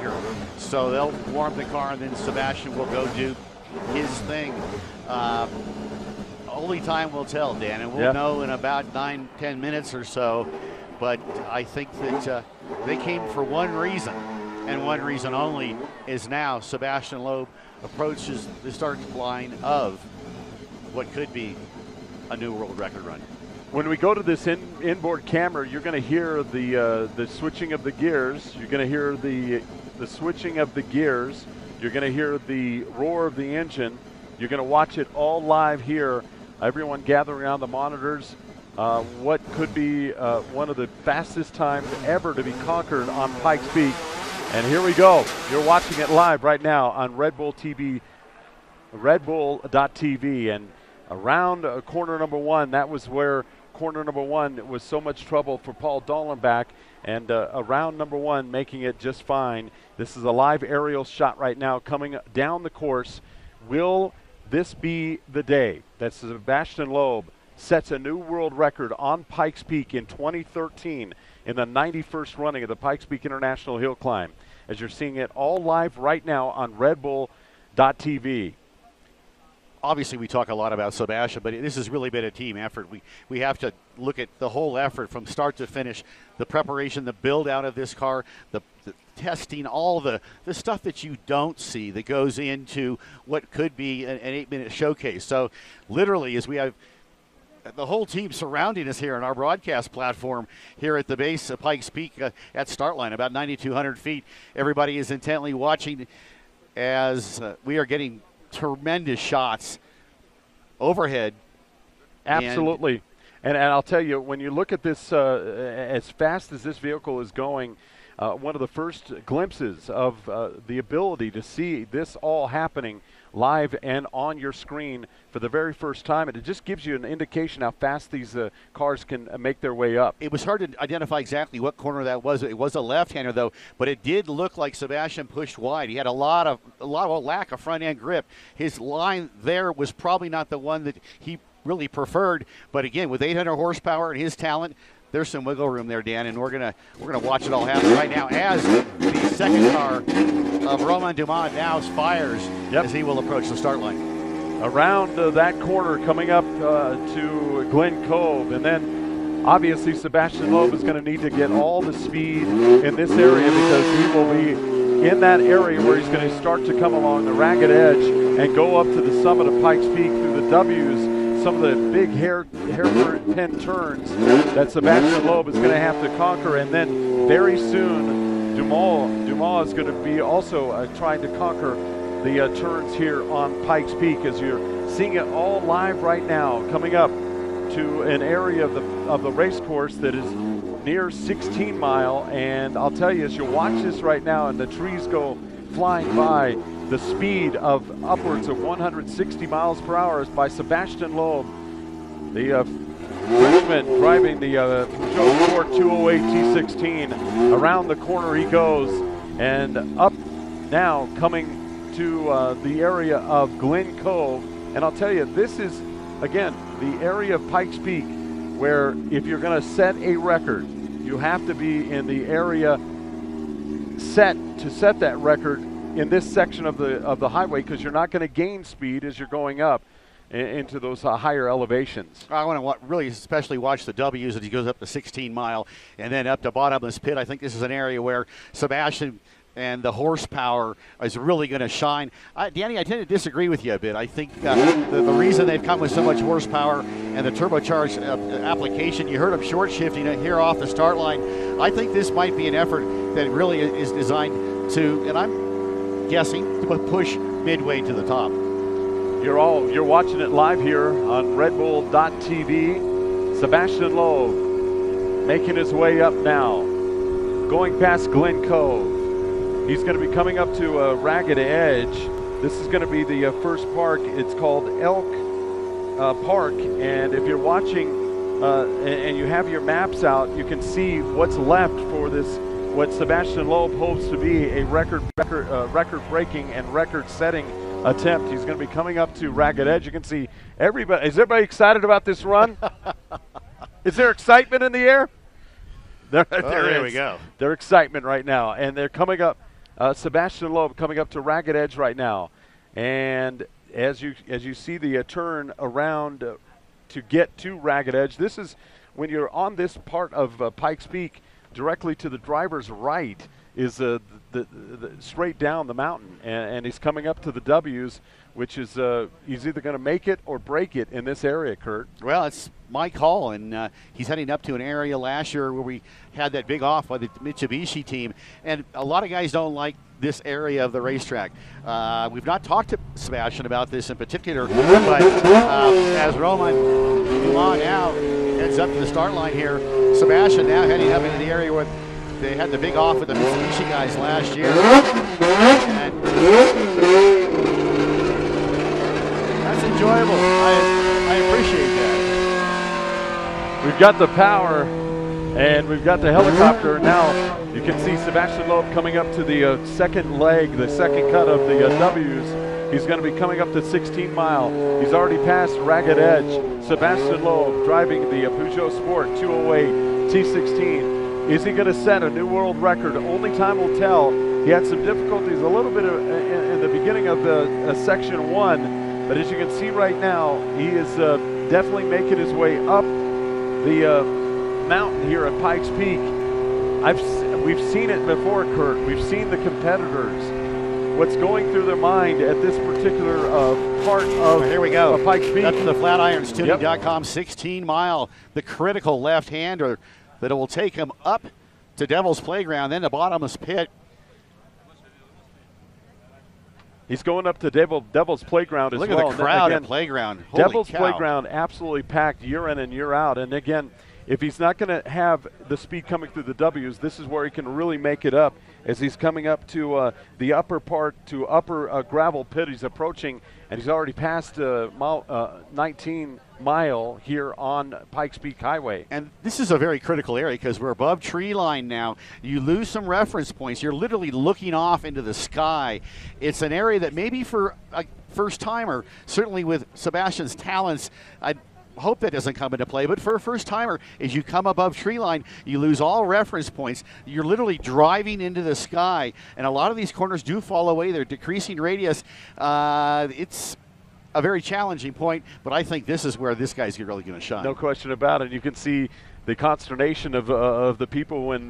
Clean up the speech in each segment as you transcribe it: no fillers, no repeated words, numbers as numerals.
longer. So they'll warm the car, and then Sebastien will go do his thing. Only time will tell, Dan, and we'll know in about 9-10 minutes or so. But I think that they came for one reason, and one reason only, is now Sebastien Loeb approaches the start line of what could be a new world record run. When we go to this inboard camera, you're going to hear the switching of the gears. You're going to hear the switching of the gears. You're going to hear the roar of the engine. You're going to watch it all live here. Everyone gathering around the monitors. What could be one of the fastest times ever to be conquered on Pikes Peak. And here we go. You're watching it live right now on Red Bull TV, redbull.tv. And around corner number one, that was where corner number one was so much trouble for Paul Dallenbach. And around number one, making it just fine. This is a live aerial shot right now coming down the course. Will this be the day that Sebastien Loeb sets a new world record on Pikes Peak in 2013 in the 91st running of the Pikes Peak International Hill Climb? As you're seeing it all live right now on redbull.tv. Obviously, we talk a lot about Sebastien, but this has really been a team effort. We have to look at the whole effort from start to finish, the preparation, the build out of this car, the testing, all the stuff that you don't see that goes into what could be an 8-minute showcase. So literally, as we have the whole team surrounding us here on our broadcast platform here at the base of Pikes Peak at start line, about 9,200 feet. Everybody is intently watching as we are getting tremendous shots overhead. Absolutely. And I'll tell you, when you look at this, as fast as this vehicle is going, one of the first glimpses of the ability to see this all happening live and on your screen for the very first time. And it just gives you an indication how fast these cars can make their way up. It was hard to identify exactly what corner that was. It was a left-hander, though, but it did look like Sebastien pushed wide. He had a lot of lack of front-end grip. His line there was probably not the one that he really preferred. But again, with 800 horsepower and his talent, there's some wiggle room there, Dan, and we're gonna watch it all happen right now as the second car of Romain Dumas now fires as he will approach the start line. Around that corner, coming up to Glen Cove, and then obviously Sebastien Loeb is going to need to get all the speed in this area because he will be in that area where he's going to start to come along the ragged edge and go up to the summit of Pikes Peak through the W's. Some of the big hairpin turns that Sebastien Loeb is going to have to conquer, and then very soon Dumas is going to be also trying to conquer the turns here on Pikes Peak, as you're seeing it all live right now, coming up to an area of the race course that is near 16 Mile. And I'll tell you, as you watch this right now and the trees go flying by, the speed of upwards of 160 miles per hour is by Sebastien Loeb, the Frenchman driving the Peugeot Sport 208 T16. Around the corner he goes, and up now coming to the area of Glen Cove. And I'll tell you, this is, again, the area of Pikes Peak where if you're going to set a record, you have to be in the area set that record in this section of the highway, because you're not going to gain speed as you're going up into those higher elevations. I want to really especially watch the W's as he goes up to 16 Mile and then up to Bottomless Pit. I think this is an area where Sebastien and the horsepower is really going to shine. Danny, I tend to disagree with you a bit. I think the reason they've come with so much horsepower and the turbocharged application, you heard them short shifting it here off the start line. I think this might be an effort that really is designed to, and I'm guessing, to push midway to the top. You're watching it live here on redbull.tv. Sebastien Loeb making his way up now, going past Glen Cove. He's going to be coming up to a ragged edge. This is going to be the first park. It's called Elk Park, and if you're watching and you have your maps out, you can see what's left for this, what Sebastien Loeb hopes to be a record-breaking and record-setting attempt. He's going to be coming up to ragged edge. You can see everybody. Is everybody excited about this run? Is there excitement in the air? There we go. Their excitement right now, and they're coming up Sebastien Loeb coming up to Ragged Edge right now. And as you see the turn around to get to Ragged Edge, this is when you're on this part of Pikes Peak, directly to the driver's right is the straight down the mountain, and he's coming up to the W's, which is he's either going to make it or break it in this area, Kurt. Well, it's my call, and he's heading up to an area last year where we had that big off by the Mitsubishi team, and a lot of guys don't like this area of the racetrack. We've not talked to Sebastien about this in particular, but as Roman Dumas now heads up to the start line here, Sebastien now heading up into the area where they had the big off with the Mitsubishi guys last year. And that's enjoyable. I appreciate that. We've got the power and we've got the helicopter. Now you can see Sebastien Loeb coming up to the second leg, the second cut of the W's. He's going to be coming up to 16 Mile. He's already passed Ragged Edge. Sebastien Loeb driving the Peugeot Sport 208 T16. Is he going to set a new world record? Only time will tell. He had some difficulties a little bit in the beginning of the section 1, but as you can see right now, he is definitely making his way up the mountain here at Pikes Peak. We've seen it before, Kurt. We've seen the competitors. What's going through their mind at this particular part of here we go. Pikes Peak. Up to the FlatironsTuning.com 16 Mile, the critical left-hander that it will take him up to Devil's Playground, then the bottomless pit. He's going up to Devil's Playground as well. Look at the crowd at Playground. Holy Devil's cow. Playground absolutely packed year in and year out. And again, if he's not going to have the speed coming through the W's, this is where he can really make it up as he's coming up to the upper part, to upper gravel pit. He's approaching, and he's already passed 19 Mile here on Pikes Peak Highway. And this is a very critical area because we're above tree line now. You lose some reference points. You're literally looking off into the sky. It's an area that maybe for a first-timer, certainly with Sebastien's talents, I hope that doesn't come into play, but for a first-timer, as you come above tree line, you lose all reference points. You're literally driving into the sky, and a lot of these corners do fall away. They're decreasing radius. It's a very challenging point, but I think this is where this guy's really going to shine. No question about it. You can see the consternation of the people when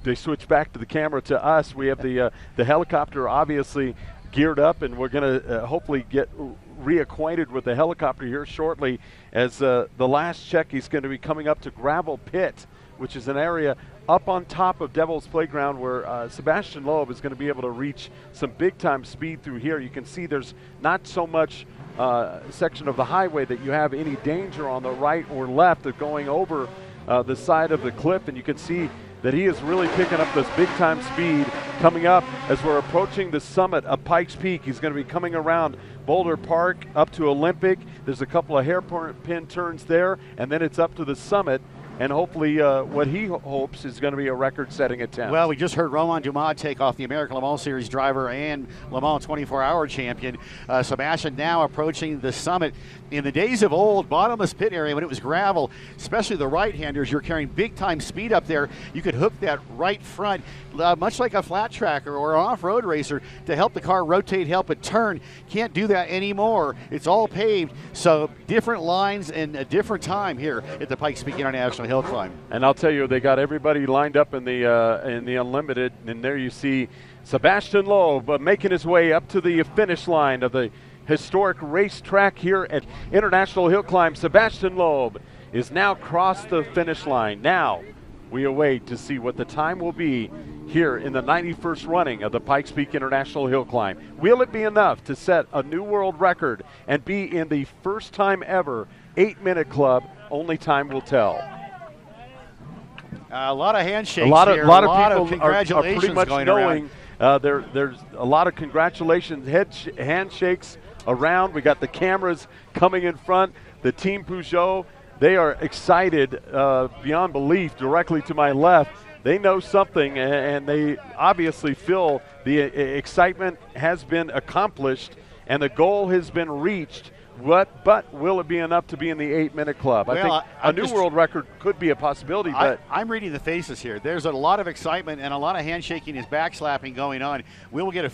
they switch back to the camera to us. We have the helicopter obviously geared up, and we're going to hopefully get reacquainted with the helicopter here shortly. As the last check, he's going to be coming up to Gravel Pit, which is an area up on top of Devil's Playground where Sebastien Loeb is going to be able to reach some big-time speed through here. You can see there's not so much section of the highway that you have any danger on the right or left of going over the side of the cliff, and you can see that he is really picking up this big-time speed coming up as we're approaching the summit of Pikes Peak. He's going to be coming around Boulder Park up to Olympic. There's a couple of hairpin turns there, and then it's up to the summit. And hopefully what he hopes is going to be a record-setting attempt. Well, we just heard Roman Dumas take off the American Le Mans Series driver and Le Mans 24-hour champion. Sebastien now approaching the summit. In the days of old, bottomless pit area, when it was gravel, especially the right-handers, you're carrying big-time speed up there. You could hook that right front, much like a flat tracker or an off-road racer, to help the car rotate, help it turn. Can't do that anymore. It's all paved, so different lines and a different time here at the Pikes Peak International Hill Climb. And I'll tell you, they got everybody lined up in the Unlimited, and there you see Sebastien Loeb making his way up to the finish line of the historic racetrack here at International Hill Climb. Sebastien Loeb is now crossed the finish line. Now we await to see what the time will be here in the 91st running of the Pikes Peak International Hill Climb. Will it be enough to set a new world record and be in the first time ever 8-minute club? Only time will tell. A lot of handshakes here. A lot of people congratulations are pretty much going knowing there's a lot of congratulations, handshakes around. We got the cameras coming in front. The Team Peugeot, they are excited beyond belief. Directly to my left, they know something, and they obviously feel the excitement has been accomplished and the goal has been reached But will it be enough to be in the 8-minute club? Well, I think a new world record could be a possibility. But I'm reading the faces here. There's a lot of excitement and a lot of handshaking and backslapping going on. We will get a